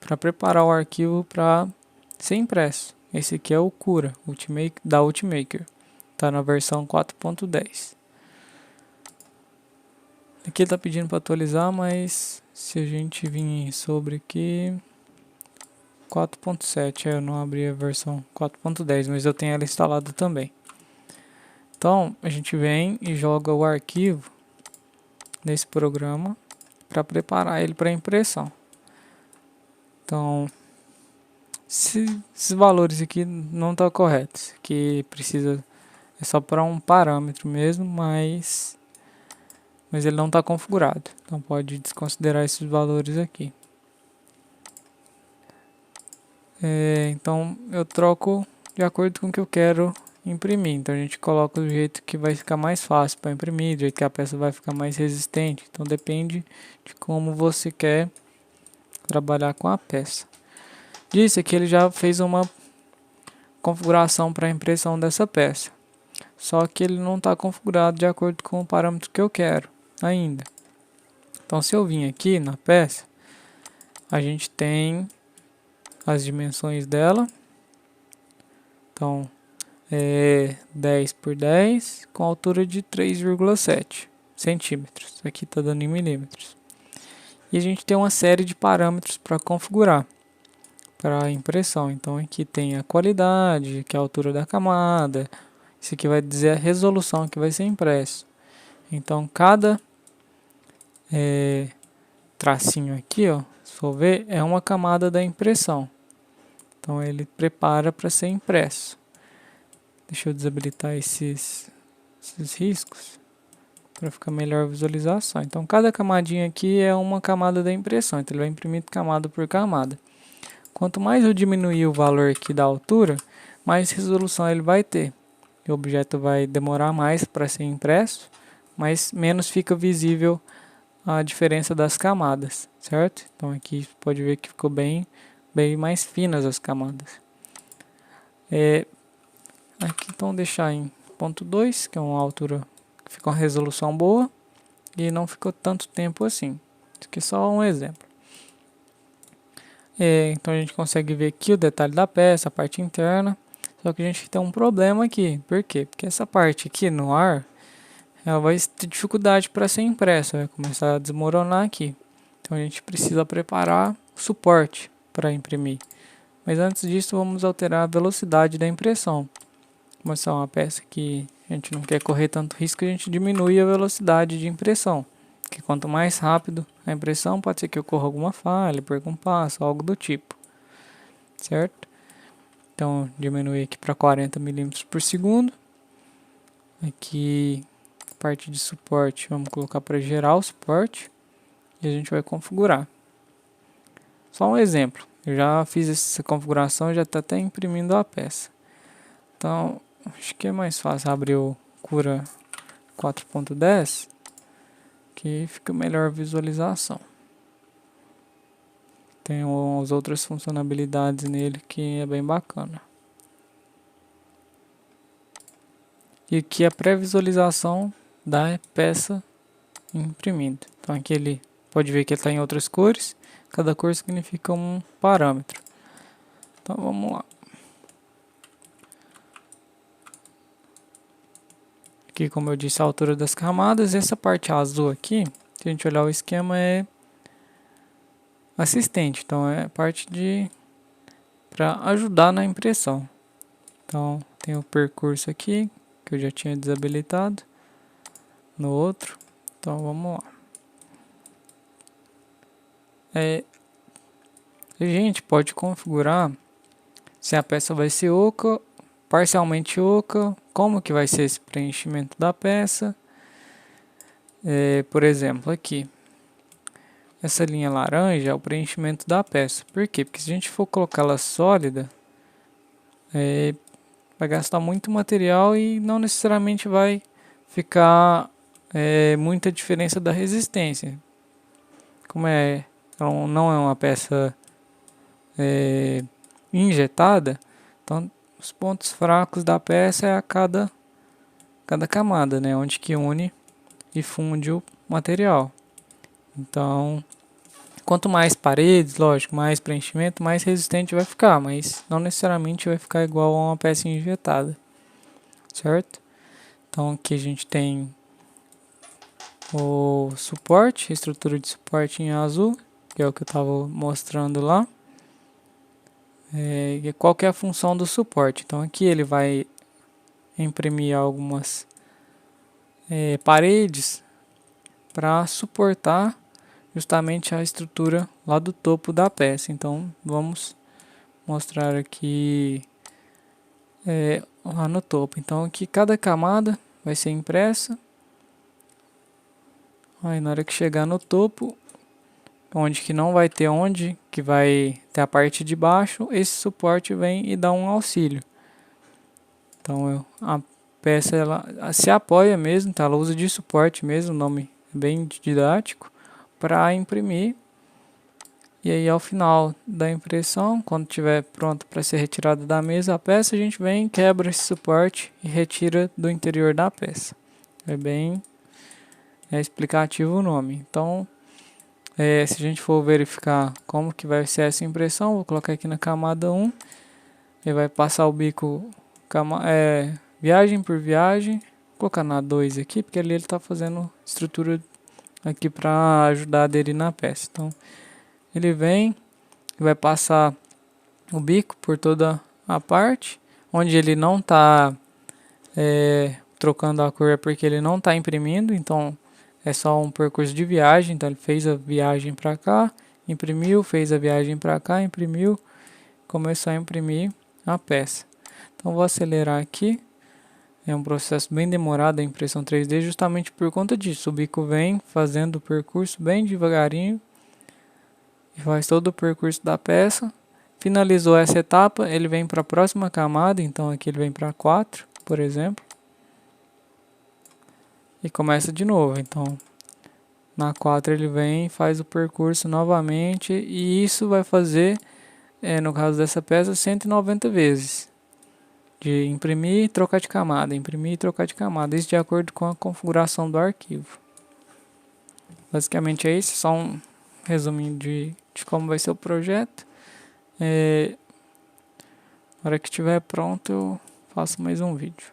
para preparar o arquivo para ser impresso. Esse aqui é o Cura da Ultimaker, está na versão 4.10. Aqui está pedindo para atualizar, mas se a gente vir sobre aqui 4.7, eu não abri a versão 4.10, mas eu tenho ela instalada também. Então a gente vem e joga o arquivo nesse programa para preparar ele para impressão. Então, se esses valores aqui não estão corretos, que precisa é só para um parâmetro mesmo, mas ele não está configurado. Então pode desconsiderar esses valores aqui. Então eu troco de acordo com o que eu quero imprimir. Então a gente coloca do jeito que vai ficar mais fácil para imprimir, do jeito que a peça vai ficar mais resistente. Então depende de como você quer trabalhar com a peça. Disse que ele já fez uma configuração para a impressão dessa peça. Só que ele não está configurado de acordo com o parâmetro que eu quero ainda. Então se eu vim aqui na peça, a gente tem as dimensões dela. Então é 10 por 10 com altura de 3,7 centímetros. Aqui está dando em milímetros. E a gente tem uma série de parâmetros para configurar para a impressão. Então aqui tem a qualidade, que é a altura da camada. Isso aqui vai dizer a resolução que vai ser impresso. Então cada tracinho aqui, ó, se for ver, é uma camada da impressão. Então ele prepara para ser impresso. Deixa eu desabilitar esses riscos para ficar melhor a visualização. Então cada camadinha aqui é uma camada da impressão. Então ele vai imprimir camada por camada. Quanto mais eu diminuir o valor aqui da altura, mais resolução ele vai ter. O objeto vai demorar mais para ser impresso, mas menos fica visível a diferença das camadas, certo? Então aqui pode ver que ficou bem mais finas as camadas. Aqui então deixar em 0.2, que é uma altura que fica uma resolução boa e não ficou tanto tempo assim. Isso aqui é só um exemplo. Então a gente consegue ver aqui o detalhe da peça, a parte interna. Só que a gente tem um problema aqui. Por quê? Porque essa parte aqui no ar, ela vai ter dificuldade para ser impressa, vai começar a desmoronar aqui. Então a gente precisa preparar o suporte para imprimir. Mas antes disso, vamos alterar a velocidade da impressão. Como essa é uma peça que a gente não quer correr tanto risco, a gente diminui a velocidade de impressão. Que quanto mais rápido a impressão, pode ser que ocorra alguma falha, perca um passo, algo do tipo. Certo? Então, diminuir aqui para 40 milímetros por segundo. Aqui, parte de suporte, vamos colocar para geral suporte. E a gente vai configurar. Só um exemplo. Eu já fiz essa configuração, já está até imprimindo a peça. Então, acho que é mais fácil abrir o Cura 4.10, que fica melhor visualização. Tem as outras funcionalidades nele que é bem bacana. E aqui a pré-visualização da peça imprimindo. Então aqui ele pode ver que ele está em outras cores. Cada cor significa um parâmetro. Então vamos lá. Aqui, como eu disse, a altura das camadas. Essa parte azul aqui, se a gente olhar o esquema, é assistente. Então é parte para ajudar na impressão. Então tem o percurso aqui, que eu já tinha desabilitado no outro. Então vamos lá. A gente pode configurar se a peça vai ser oca, parcialmente oca, como que vai ser esse preenchimento da peça. Por exemplo, aqui, essa linha laranja é o preenchimento da peça. Por quê? Porque se a gente for colocar ela sólida, vai gastar muito material e não necessariamente vai ficar muita diferença da resistência. Como não é uma peça injetada, então os pontos fracos da peça é a cada camada, né, onde que une e funde o material. Então Quanto mais paredes, lógico, mais preenchimento, mais resistente vai ficar, mas não necessariamente vai ficar igual a uma peça injetada, certo? Então aqui a gente tem o suporte, a estrutura de suporte em azul, que é o que eu estava mostrando lá. E qual que é a função do suporte? Então aqui ele vai imprimir algumas paredes para suportar justamente a estrutura lá do topo da peça. Então vamos mostrar aqui lá no topo. Então aqui cada camada vai ser impressa. Aí na hora que chegar no topo, onde que não vai ter onde, que vai ter a parte de baixo, esse suporte vem e dá um auxílio. Então a peça ela se apoia mesmo, tá? Ela usa de suporte mesmo, o nome é bem didático, para imprimir. E aí ao final da impressão, quando estiver pronto para ser retirada da mesa a peça, a gente vem, quebra esse suporte e retira do interior da peça. É bem explicativo o nome. Então, se a gente for verificar como que vai ser essa impressão, vou colocar aqui na camada 1. Ele vai passar o bico viagem por viagem. Vou colocar na 2 aqui, porque ali ele está fazendo estrutura aqui para ajudar a aderir na peça. Então, ele vem, vai passar o bico por toda a parte. Onde ele não está trocando a cor é porque ele não está imprimindo, então é só um percurso de viagem. Então ele fez a viagem para cá, imprimiu, fez a viagem para cá, imprimiu, começou a imprimir a peça. Então vou acelerar aqui. É um processo bem demorado a impressão 3D, justamente por conta disso. O bico vem fazendo o percurso bem devagarinho e faz todo o percurso da peça. Finalizou essa etapa, ele vem para a próxima camada. Então aqui ele vem para 4, por exemplo, e começa de novo. Então na 4 ele vem, faz o percurso novamente, e isso vai fazer, no caso dessa peça, 190 vezes. De imprimir e trocar de camada, imprimir e trocar de camada, isso de acordo com a configuração do arquivo. Basicamente é isso, só um resuminho de como vai ser o projeto. Na hora que estiver pronto eu faço mais um vídeo.